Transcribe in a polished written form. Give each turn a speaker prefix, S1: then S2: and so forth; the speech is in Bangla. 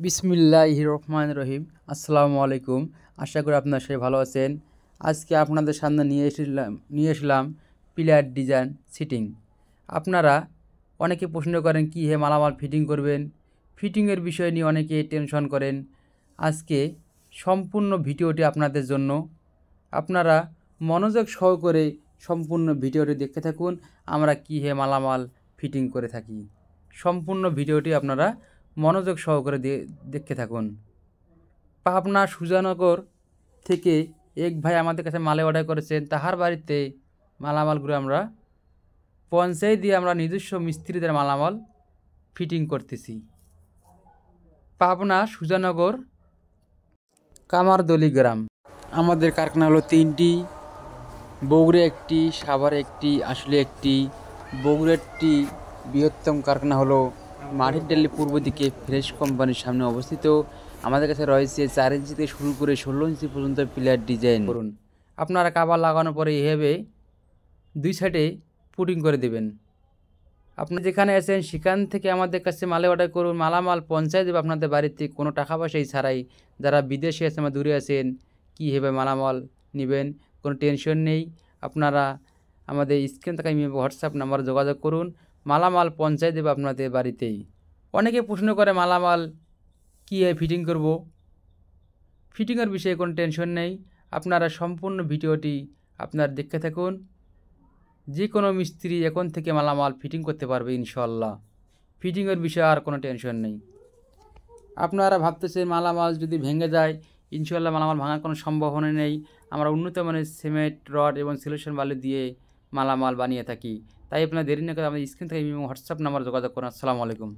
S1: বিসমিল্লাহির রহমানির রহিম। আসসালামু আলাইকুম। আশা করি আপনারা সবাই ভালো আছেন। আজকে আপনাদের সামনে নিয়ে আসলাম পিলার ডিজাইন সিটিং। আপনারা অনেকে প্রশ্ন করেন কীভাবে মালামাল ফিটিং করবেন, ফিটিংয়ের বিষয় নিয়ে অনেকে টেনশন করেন। আজকে সম্পূর্ণ ভিডিওটি আপনাদের জন্য। আপনারা মনোযোগ সহকারে সম্পূর্ণ ভিডিওটি দেখতে থাকুন, আমরা কীভাবে মালামাল ফিটিং করে থাকি। সম্পূর্ণ ভিডিওটি আপনারা মনোযোগ সহকারে দেখতে থাকুন। পাবনা সুজানগর থেকে এক ভাই আমাদের কাছে মালে অর্ডার করেছেন। তাহার বাড়িতে মালামালগুলো আমরা পঞ্চায়েত দিয়ে আমরা নিজস্ব মিস্ত্রিদের মালামাল ফিটিং করতেছি। পাবনা সুজানগর কামারদলি গ্রাম। আমাদের কারখানা হলো 3টি, বগুড়া একটি, সাভারে একটি, আসলে একটি। বগুড়াটি বৃহত্তম কারখানা হলো মাটিরডালি পূর্ব দিকে ফ্রেশ কোম্পানির সামনে অবস্থিত। আমাদের কাছে রয়েছে 4 ইঞ্চি থেকে শুরু করে 16 ইঞ্চি পর্যন্ত পিলার ডিজাইন করুন। আপনারা কাভার লাগানোর পরে এভাবে 2 সাইডে পুটিং করে দেবেন। আপনি যেখানে আছেন সেখান থেকে আমাদের কাছে মালে অর্ডার করুন, মালামাল পৌঁছায় দেবে আপনাদের বাড়িতে কোনো টাকা পয়সাই ছাড়াই। যারা বিদেশে আছেন বা দূরে আছেন, কীভাবে মালামাল নেবেন কোনো টেনশন নেই। আপনারা আমাদের স্ক্রিন থাকা হোয়াটসঅ্যাপ নাম্বারে যোগাযোগ করুন, মালামাল পৌঁছায় দেবে আপনাদের বাড়িতেই। অনেকে প্রশ্ন করে মালামাল কীভাবে ফিটিং করব। ফিটিংয়ের বিষয়ে কোনো টেনশন নেই। আপনারা সম্পূর্ণ ভিডিওটি আপনারা দেখতে থাকুন। যে কোনো মিস্ত্রি এখন থেকে মালামাল ফিটিং করতে পারবে ইনশাল্লাহ। ফিটিংয়ের বিষয়ে আর কোনো টেনশন নেই। আপনারা ভাবতেছেন মালামাল যদি ভেঙে যায়, ইনশাল্লাহ মালামাল ভাঙার কোনো সম্ভাবনা নেই। আমরা উন্নত মানের সিমেন্ট, রড এবং সলিউশন বালি দিয়ে মালামাল বানিয়ে থাকি। তাই আপনারা দেরি না করে আমাদের স্ক্রিন থেকে হোয়াটসঅ্যাপ নাম্বার যোগাযোগ করুন। আসসালামু আলাইকুম।